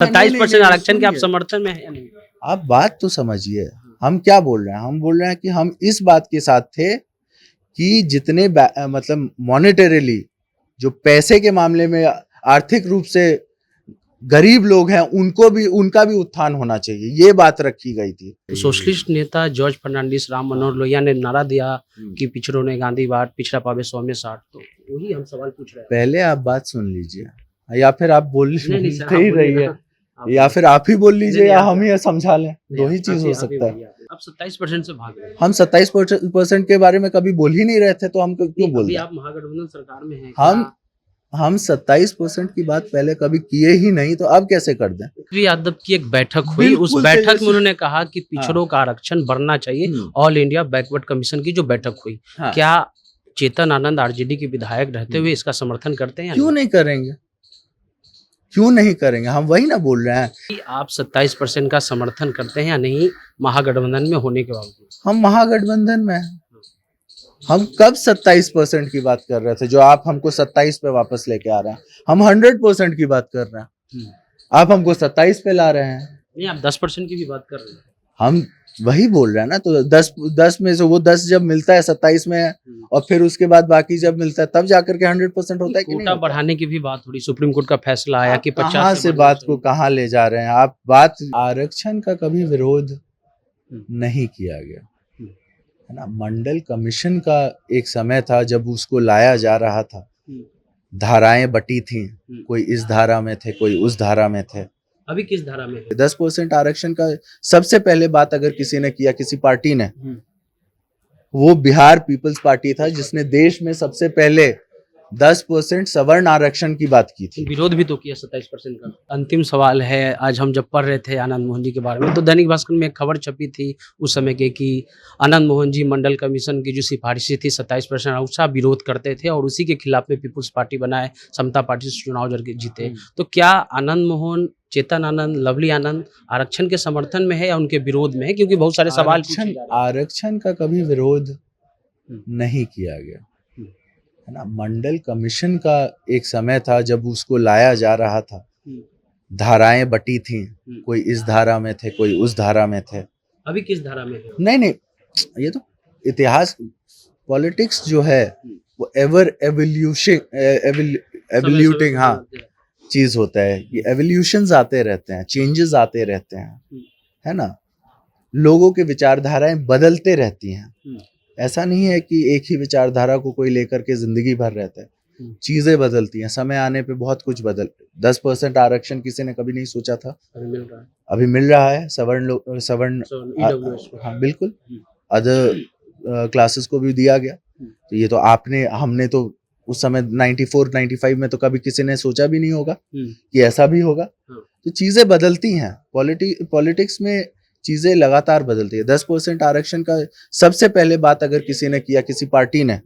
27% आरक्षण के आप समर्थन में है या नहीं? आप बात तो समझिए, हम क्या बोल रहे हैं। हम बोल रहे हैं कि हम इस बात के साथ थे कि जितने मतलब मॉनेटरीली जो पैसे के मामले में आर्थिक रूप से गरीब लोग हैं उनका भी उत्थान होना चाहिए, ये बात रखी गई थी। सोशलिस्ट नेता जॉर्ज फर्नांडिस, राम मनोहर लोहिया ने नारा दिया कि पिछड़ों ने गांधीवाद, पिछड़ा पावे 100 में 60। तो वही हम सवाल पूछ रहे हैं। पहले आप बात सुन लीजिए, या फिर आप नहीं सर, ही रहिए, या फिर आप ही बोल लीजिए या हम ही समझा लें, दो ही चीज हो सकता है। आप 27% से भाग रहे हैं। हम 27% के बारे में कभी बोल ही नहीं रहे थे, तो हम क्यों बोल रहे हैं? आप महागठबंधन सरकार में हैं। हम 27% की बात पहले कभी किए ही नहीं, तो अब कैसे कर दें? श्री यादव की एक बैठक हुई, उस बैठक में उन्होंने कहा कि पिछड़ों का आरक्षण बढ़ना चाहिए। ऑल इंडिया बैकवर्ड कमीशन की जो बैठक हुई, क्या चेतन आनंद आरजेडी के विधायक रहते हुए इसका समर्थन करते हैं? क्यों नहीं करेंगे, क्यों नहीं करेंगे? हम वही ना बोल रहे हैं कि आप 27% का समर्थन करते हैं या नहीं महागठबंधन में होने के बावजूद? हम महागठबंधन में हैं। हम कब 27% की बात कर रहे थे, जो आप हमको 27 पे वापस लेके आ रहे हैं? हम 100% की बात कर रहे हैं, आप हमको 27 पे ला रहे हैं। नहीं, आप 10% की भी बात कर रहे हैं। हम वही बोल रहे हैं ना, तो 10 में से वो 10 जब मिलता है 27 में, और फिर उसके बाद बाकी जब मिलता है तब जाकर के 100% होता है कि नहीं? कोटा बढ़ाने की भी बात हो रही, सुप्रीम कोर्ट का फैसला आया कि 50 कहाँ से बात को कहाँ ले जा रहे हैं आप? बात आरक्षण का कभी विरोध नहीं किया गया है ना। मंडल कमीशन का एक समय था जब उसको लाया जा रहा था, धाराएं बटी थी, कोई इस धारा में थे, कोई उस धारा में थे। अभी किस धारा में है? 10% आरक्षण का सबसे पहले बात अगर किसी ने किया, किसी पार्टी ने, वो बिहार पीपल्स पार्टी था, जिसने देश में सबसे पहले 10% सवर्ण आरक्षण की बात की थी। विरोध भी तो किया 27% का। अंतिम सवाल है, आज हम जब पढ़ रहे थे आनंद मोहन जी के बारे में, तो दैनिक भास्कर में एक खबर छपी थी उस समय के कि आनंद मोहन जी मंडल कमीशन की जो सिफारिशें थी 27% उसका विरोध करते थे और उसी के खिलाफ में पीपुल्स पार्टी बनाए, समता पार्टी से चुनाव जीते। तो क्या आनंद मोहन, चेतन आनंद, लवली आनंद आरक्षण के समर्थन में है या उनके विरोध में है? क्योंकि बहुत सारे सवाल आरक्षण का कभी विरोध नहीं किया गया है ना। मंडल कमीशन का एक समय था जब उसको लाया जा रहा था, धाराएं बटी थी, कोई इस धारा में थे, कोई उस धारा में थे। अभी किस धारा में है? नहीं, ये तो इतिहास, पॉलिटिक्स जो है वो एवर एवोल्यूटिंग चीज होता है। ये एवोल्यूशंस आते रहते हैं, चेंजेस आते रहते हैं, है ना। लोगों के विचारधाराएं बदलते रहती हैं। ऐसा नहीं है कि एक ही विचारधारा को कोई लेकर के जिंदगी भर रहता है, चीजें बदलती हैं। समय आने पे बहुत कुछ 10% आरक्षण किसी ने कभी नहीं सोचा था, अभी मिल रहा है। सवर्ण हाँ बिल्कुल, अदर क्लासेस को भी दिया गया। तो ये तो हमने तो उस समय 94-95 में तो कभी किसी ने सोचा भी नहीं होगा कि ऐसा भी होगा। तो चीजें बदलती हैं, पॉलिटिक्स में चीजें लगातार बदलती है। 10% आरक्षण का सबसे पहले बात अगर किसी ने किया, किसी पार्टी ने,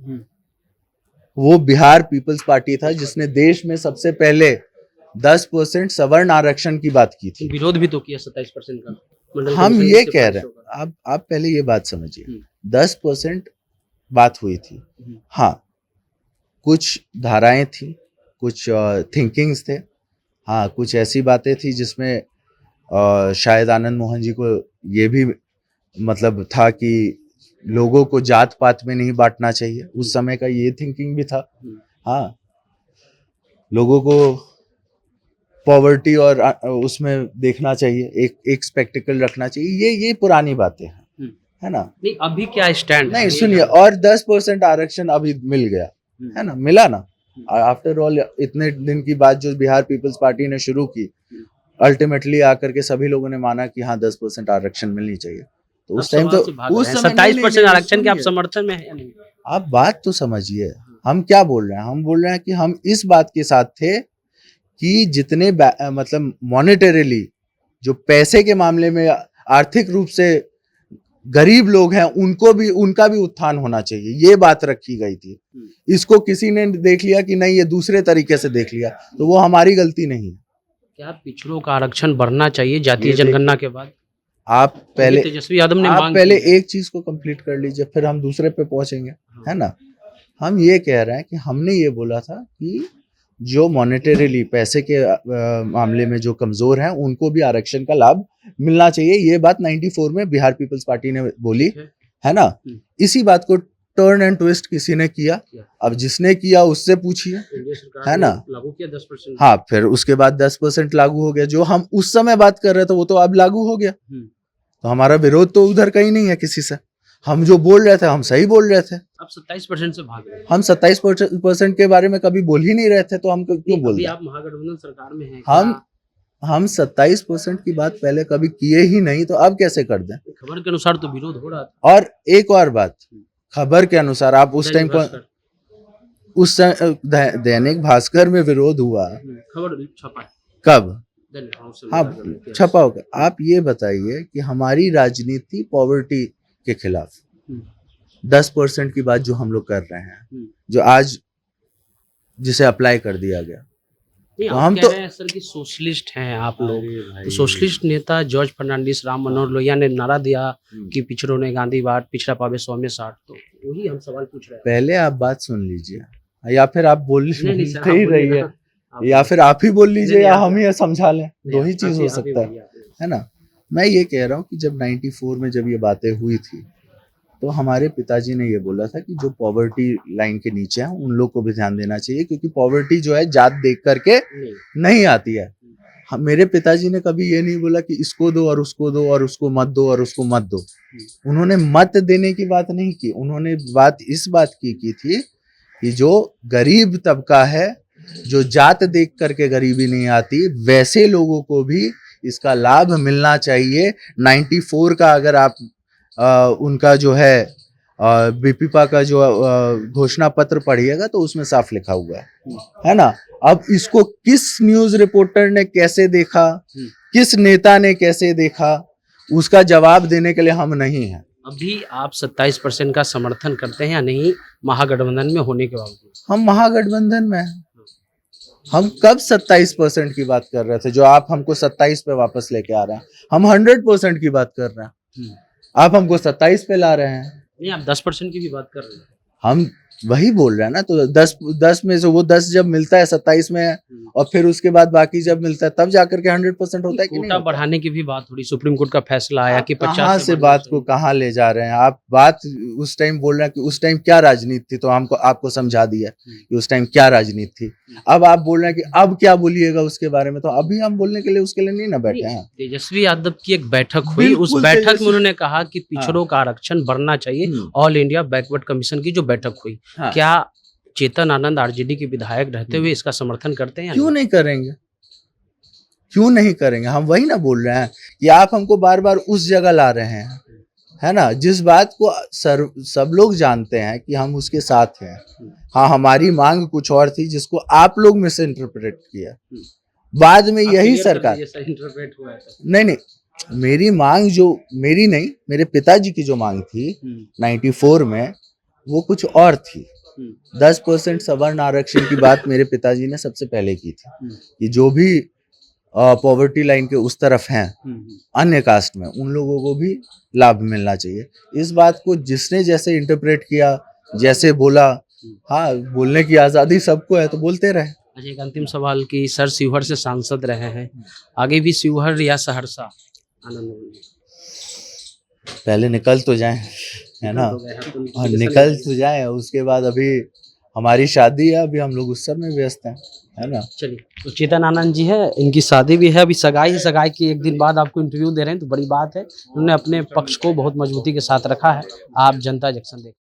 वो बिहार पीपल्स पार्टी था, जिसने देश में सबसे पहले 10% सवर्ण आरक्षण की बात की थी। विरोध भी तो किया 27% का। हम ये कह रहे हैं, आप पहले ये बात समझिए, 10% बात हुई थी। हाँ, कुछ धाराएं थी, कुछ थिंकिंग्स थे, हाँ कुछ ऐसी बातें थी जिसमें शायद आनंद मोहन जी को ये भी मतलब था कि लोगों को जात पात में नहीं बांटना चाहिए। उस समय का ये थिंकिंग भी था। हाँ, लोगों को पॉवर्टी और उसमें देखना चाहिए, एक स्पेक्टिकल रखना चाहिए। ये पुरानी बातें हैं, है ना। नहीं, अभी क्या स्टैंड? नहीं सुनिए, और 10% आरक्षण अभी मिल गया है ना, मिला ना। आफ्टर ऑल इतने दिन की बात जो बिहार पीपल्स पार्टी ने शुरू की, अल्टीमेटली आकर के सभी लोगों ने माना कि हाँ 10% आरक्षण मिलनी चाहिए। तो उस टाइम तो उस 27% आरक्षण के आप समर्थन में है या नहीं? आप बात तो समझिए, हम क्या बोल रहे हैं। हम बोल रहे हैं कि हम इस बात के साथ थे कि जितने मतलब मॉनेटरीली जो पैसे के मामले में आर्थिक रूप से गरीब लोग हैं उनका भी उत्थान होना चाहिए, ये बात रखी गई थी। इसको किसी ने देख लिया कि नहीं ये दूसरे तरीके से देख लिया, तो वो हमारी गलती नहीं है। क्या पिछड़ों का आरक्षण बढ़ना चाहिए जातीय जनगणना के बाद? आप पहले तेजस्वी यादव ने आप पहले एक चीज को कंप्लीट कर लीजिए, फिर हम दूसरे पे पहुंचेंगे, है ना। हम ये कह रहे हैं कि हमने ये बोला था कि जो मॉनेटरीली पैसे के मामले में जो कमजोर हैं उनको भी आरक्षण का लाभ मिलना चाहिए। ये बात 94 में बिहार पीपल्स पार्टी ने बोली है ना। इसी बात को टर्न एंड ट्विस्ट किसी ने किया। अब जिसने किया उससे पूछिए, है ना। लागू किया 10%। हाँ, फिर उसके बाद 10% लागू हो गया। जो हम उस समय बात कर रहे थे वो तो अब लागू हो गया। तो हमारा विरोध तो उधर कहीं नहीं है किसी से। हम जो बोल रहे थे हम सही बोल रहे थे। अब 27% से भाग रहे हैं। हम 27% के बारे में कभी बोल ही नहीं रहे थे, तो हम क्यों बोल रहे हैं? आप महागठबंधन सरकार में हैं। हम 27% की बात पहले कभी किए ही नहीं, तो अब कैसे कर दें? खबर के अनुसार तो विरोध हो रहा था। और एक और बात, खबर के अनुसार आप उस टाइम पर दैनिक भास्कर में विरोध हुआ, खबर छपा कब? हाँ, छपा होगा। आप ये बताइए कि हमारी राजनीति पॉवर्टी के खिलाफ 10% की बात जो हम लोग कर रहे हैं, जो आज जिसे अप्लाई कर दिया गया, तो हम तो सर की सोशलिस्ट हैं आप लोग। तो सोशलिस्ट नेता जॉर्ज फर्नांडिस, राम मनोहर लोहिया ने नारा दिया कि पिछड़ों ने गांधीवाद, पिछड़ा पावे 100 में 60। तो वही हम सवाल पूछ रहे हैं। पहले आप बात सुन लीजिए, या फिर आप बोल ही रहिए, या फिर आप ही बोल लीजिए, या हम ही समझा लें। दो ही चीज हो सकता है ना। मैं ये कह रहा हूँ कि जब 94 में जब ये बातें हुई थी, तो हमारे पिताजी ने ये बोला था कि जो पॉवर्टी लाइन के नीचे हैं उन लोग को भी ध्यान देना चाहिए, क्योंकि पॉवर्टी जो है जात देख करके नहीं आती है। मेरे पिताजी ने कभी ये नहीं बोला कि इसको दो और उसको दो और उसको मत दो और उसको मत दो। उन्होंने मत देने की बात नहीं की, उन्होंने बात इस बात की थी कि जो गरीब तबका है, जो जात देख करके गरीबी नहीं आती, वैसे लोगों को भी इसका लाभ मिलना चाहिए। 94 का अगर आप उनका जो है बीपीपा का जो घोषणा पत्र पढ़िएगा तो उसमें साफ लिखा हुआ है ना। अब इसको किस न्यूज रिपोर्टर ने कैसे देखा, किस नेता ने कैसे देखा, उसका जवाब देने के लिए हम नहीं हैं। अभी आप 27% का समर्थन करते हैं या नहीं महागठबंधन में होने के बावजूद? हम महागठबंधन में हैं। हम कब 27% की बात कर रहे थे, जो आप हमको 27 पे वापस लेके आ रहे हैं? हम 100% की बात कर रहे हैं, आप हमको 27 पे ला रहे हैं। नहीं, आप 10% की भी बात कर रहे हैं। हम वही बोल रहे हैं ना। तो 10 में से वो 10 जब मिलता है 27 में, और फिर उसके बाद बाकी जब मिलता है तब जाकर के 100% होता है कि नहीं? कोटा बढ़ाने की भी बात थोड़ी, सुप्रीम कोर्ट का फैसला आया कि 50 कहाँ से बात को कहाँ ले जा रहे हैं आप? बात उस टाइम बोल रहे हैं कि उस टाइम क्या राजनीति थी, तो हमको आपको समझा दिया कि उस टाइम क्या राजनीति थी। अब आप बोल रहे हैं कि अब क्या बोलिएगा उसके बारे में, तो अभी हम बोलने के लिए उसके लिए नहीं ना बैठे हैं। तेजस्वी यादव की एक बैठक हुई, उस बैठक में उन्होंने कहा कि पिछड़ों का आरक्षण बढ़ना चाहिए। ऑल इंडिया बैकवर्ड कमीशन की जो बैठक हुई, क्या चेतन आनंद आरजेडी के विधायक रहते हुए इसका समर्थन करते हैं? क्यों नहीं करेंगे, क्यों नहीं करेंगे? हम वही ना बोल रहे हैं कि आप हमको बार बार उस जगह ला रहे हैं, है ना, जिस बात को सब लोग जानते हैं कि हम उसके साथ हैं। हाँ, हमारी मांग कुछ और थी जिसको आप लोग मिस इंटरप्रेट किया। बाद में यही सरकार इंटरप्रेट हुआ है। नहीं, मेरी मांग जो मेरी नहीं, मेरे पिताजी की जो मांग थी 94 में, वो कुछ और थी। 10% सवर्ण आरक्षण की बात मेरे पिताजी ने सबसे पहले की थी कि जो भी पॉवर्टी लाइन के उस तरफ हैं, अन्य कास्ट में, उन लोगों को भी लाभ मिलना चाहिए। इस बात को जिसने जैसे इंटरप्रेट किया, जैसे बोला, हाँ, बोलने की आजादी सबको है, तो बोलते रहे। अच्छा, एक अंतिम सवाल कि सर शिवहर से सांसद रहे हैं, आगे भी शिवहर या सहरसा? पहले निकल तो जाए, है ना, और निकल तो जाए, उसके बाद अभी हमारी शादी है, अभी हम लोग उस सब में व्यस्त हैं, है ना। चलिए, तो चेतन आनंद जी है, इनकी शादी भी है, अभी सगाई की एक दिन बाद आपको इंटरव्यू दे रहे हैं, तो बड़ी बात है। उन्होंने अपने पक्ष को बहुत मजबूती के साथ रखा है। आप जनता जंक्शन देख